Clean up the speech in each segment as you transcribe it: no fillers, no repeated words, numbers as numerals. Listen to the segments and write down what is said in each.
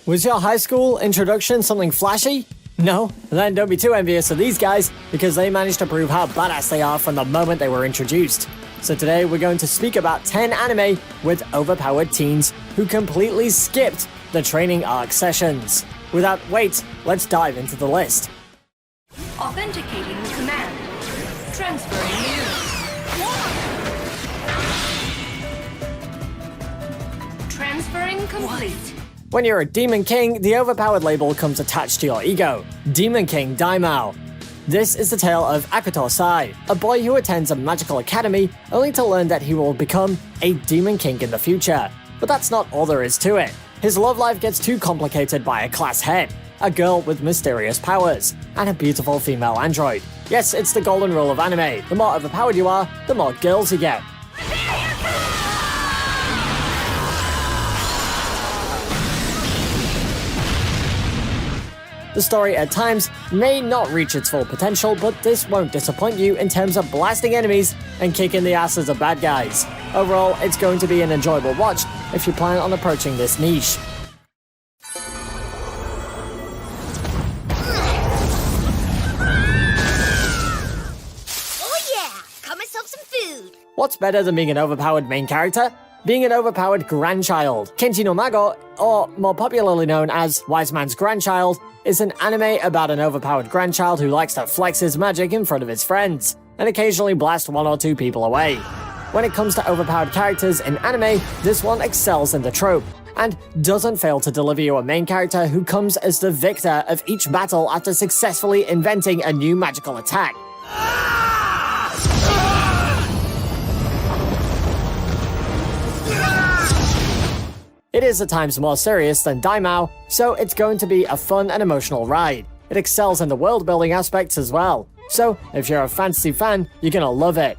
Was your high school introduction something flashy? No? Then don't be too envious of these guys, because they managed to prove how badass they are from the moment they were introduced. So today we're going to speak about 10 anime with overpowered teens who completely skipped the training arc sessions. Without wait, let's dive into the list. Authenticating command. Transferring news. Transferring complete. When you're a Demon King, the overpowered label comes attached to your ego. Demon King Daimao. This is the tale of Akuto Sai, a boy who attends a magical academy only to learn that he will become a Demon King in the future. But that's not all there is to it. His love life gets too complicated by a class head, a girl with mysterious powers, and a beautiful female android. Yes, it's the golden rule of anime. The more overpowered you are, the more girls you get. The story at times may not reach its full potential, but this won't disappoint you in terms of blasting enemies and kicking the asses of bad guys. Overall, it's going to be an enjoyable watch if you plan on approaching this niche. Oh yeah! Got myself some food! What's better than being an overpowered main character? Being an overpowered grandchild. Kenji no Mago, or more popularly known as Wise Man's Grandchild, is an anime about an overpowered grandchild who likes to flex his magic in front of his friends, and occasionally blast one or two people away. When it comes to overpowered characters in anime, this one excels in the trope, and doesn't fail to deliver you a main character who comes as the victor of each battle after successfully inventing a new magical attack. It is at times more serious than Daimao, so it's going to be a fun and emotional ride. It excels in the world-building aspects as well, so if you're a fantasy fan, you're gonna love it.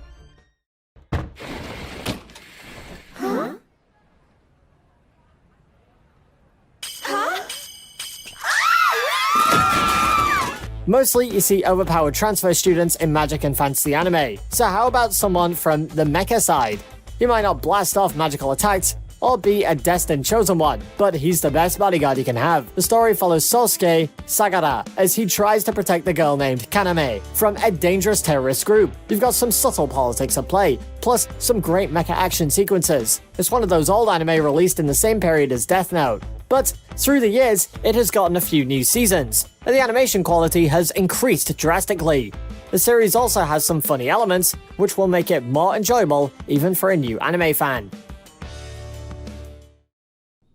Mostly, you see overpowered transfer students in magic and fantasy anime, so how about someone from the mecha side? He might not blast off magical attacks, or be a destined chosen one, but he's the best bodyguard you can have. The story follows Sosuke Sagara as he tries to protect the girl named Kaname from a dangerous terrorist group. You've got some subtle politics at play, plus some great mecha action sequences. It's one of those old anime released in the same period as Death Note. But through the years, it has gotten a few new seasons, and the animation quality has increased drastically. The series also has some funny elements, which will make it more enjoyable even for a new anime fan.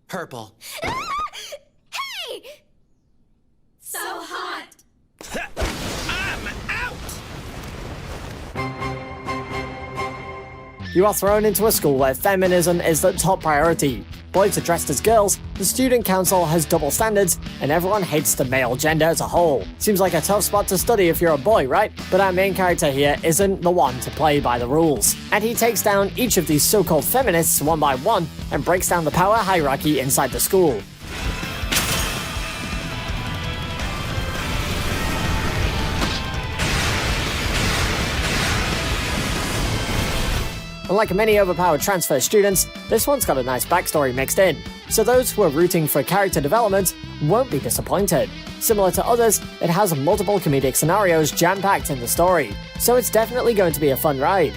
Purple. Hey! So hot! I'm out! You are thrown into a school where feminism is the top priority. Boys are dressed as girls, the student council has double standards, and everyone hates the male gender as a whole. Seems like a tough spot to study if you're a boy, right? But our main character here isn't the one to play by the rules. And he takes down each of these so-called feminists one by one and breaks down the power hierarchy inside the school. Unlike many overpowered transfer students, this one's got a nice backstory mixed in, so those who are rooting for character development won't be disappointed. Similar to others, it has multiple comedic scenarios jam-packed in the story, so it's definitely going to be a fun ride.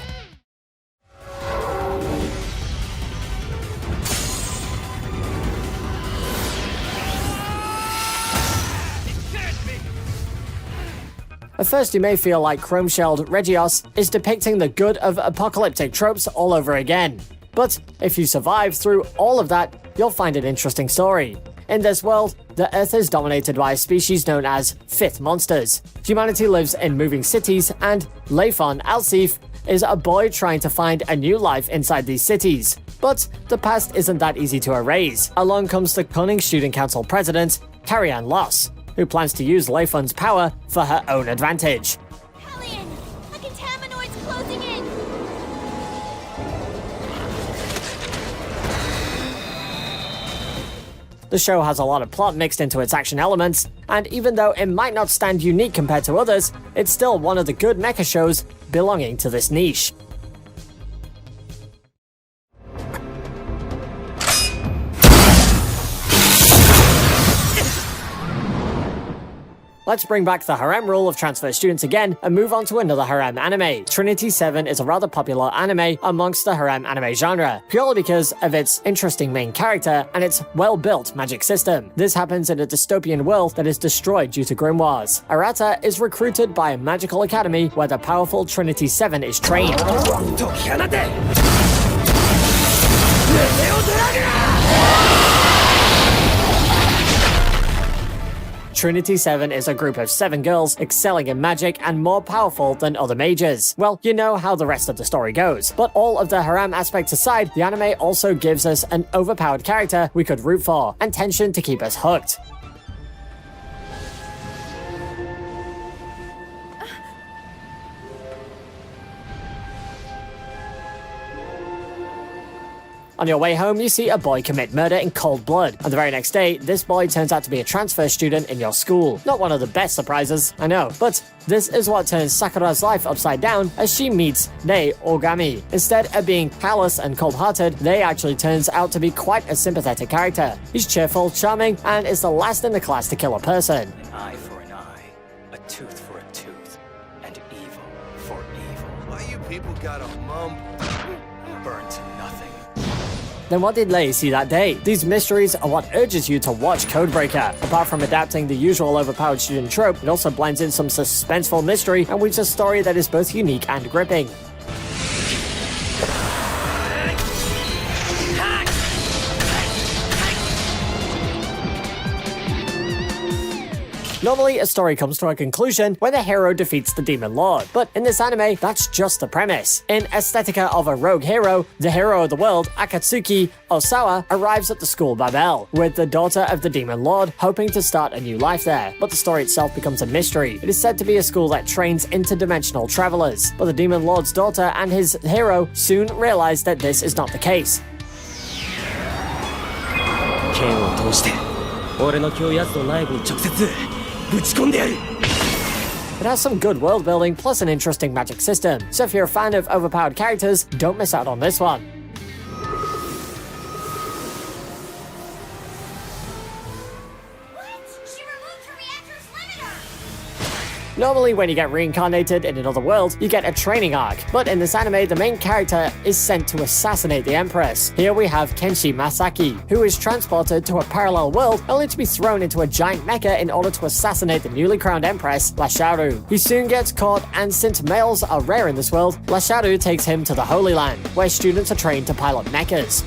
At first you may feel like chrome-shelled Regios is depicting the good of apocalyptic tropes all over again. But if you survive through all of that, you'll find an interesting story. In this world, the Earth is dominated by a species known as Fifth Monsters. Humanity lives in moving cities, and Leifon Alsif is a boy trying to find a new life inside these cities. But the past isn't that easy to erase. Along comes the cunning student council president, Carrie-Anne Loss, who plans to use Leifon's power for her own advantage. Hellion! A contaminoid's closing in! The show has a lot of plot mixed into its action elements, and even though it might not stand unique compared to others, it's still one of the good mecha shows belonging to this niche. Let's bring back the harem rule of transfer students again and move on to another harem anime. Trinity 7 is a rather popular anime amongst the harem anime genre, purely because of its interesting main character and its well-built magic system. This happens in a dystopian world that is destroyed due to grimoires. Arata is recruited by a magical academy where the powerful Trinity 7 is trained. Trinity 7 is a group of 7 girls excelling in magic and more powerful than other mages. Well, you know how the rest of the story goes. But all of the harem aspects aside, the anime also gives us an overpowered character we could root for, and tension to keep us hooked. On your way home, you see a boy commit murder in cold blood, and the very next day, this boy turns out to be a transfer student in your school. Not one of the best surprises, I know, but this is what turns Sakura's life upside down as she meets Nei Ogami. Instead of being callous and cold-hearted, Nei actually turns out to be quite a sympathetic character. He's cheerful, charming, and is the last in the class to kill a person. An eye for an eye, a tooth for a tooth, and evil for evil. Why you people gotta mumble? Burn to nothing. Then what did Lei see that day? These mysteries are what urges you to watch Codebreaker. Apart from adapting the usual overpowered student trope, it also blends in some suspenseful mystery and weaves a story that is both unique and gripping. Normally, a story comes to a conclusion when the hero defeats the Demon Lord, but in this anime, that's just the premise. In Aesthetica of a Rogue Hero, the hero of the world, Akatsuki Osawa, arrives at the school Babel, with the daughter of the Demon Lord, hoping to start a new life there, but the story itself becomes a mystery. It is said to be a school that trains interdimensional travelers, but the Demon Lord's daughter and his hero soon realize that this is not the case. 剣を通して俺の今日奴の内部に直接ぶち込んでやる It has some good world building plus an interesting magic system, so if you're a fan of overpowered characters, don't miss out on this one. She removed her reactor's limiter! Normally, when you get reincarnated in another world, you get a training arc, but in this anime, the main character is sent to assassinate the Empress. Here we have Kenshi Masaki, who is transported to a parallel world only to be thrown into a giant mecha in order to assassinate the newly crowned Empress, Lasharu. He soon gets caught, and since males are rare in this world, Lasharu takes him to the Holy Land, where students are trained to pilot mechas.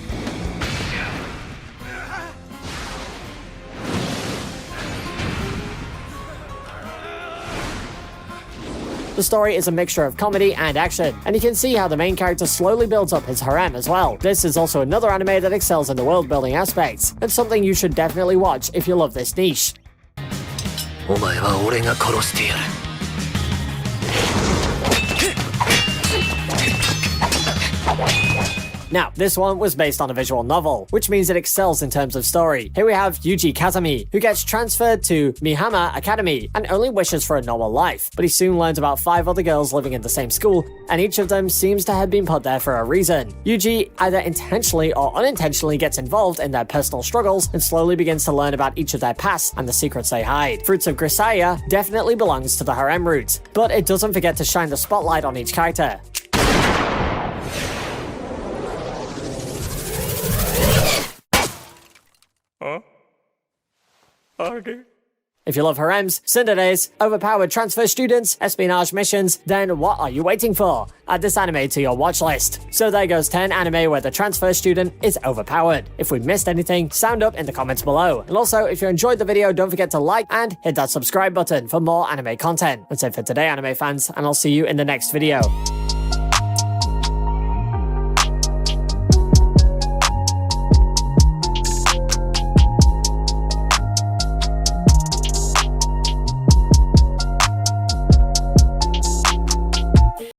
The story is a mixture of comedy and action, and you can see how the main character slowly builds up his harem as well. This is also another anime that excels in the world-building aspects, and something you should definitely watch if you love this niche. お前は俺が殺してやる Now, this one was based on a visual novel, which means it excels in terms of story. Here we have Yuji Kazami, who gets transferred to Mihama Academy and only wishes for a normal life, but he soon learns about 5 other girls living in the same school, and each of them seems to have been put there for a reason. Yuji either intentionally or unintentionally gets involved in their personal struggles and slowly begins to learn about each of their pasts and the secrets they hide. Fruits of Grisaya definitely belongs to the harem route, but it doesn't forget to shine the spotlight on each character. If you love harems, tsunderes, overpowered transfer students, espionage missions, then what are you waiting for? Add this anime to your watch list. So there goes 10 anime where the transfer student is overpowered. If we missed anything, sound up in the comments below. And also, if you enjoyed the video, don't forget to like and hit that subscribe button for more anime content. That's it for today, anime fans, and I'll see you in the next video.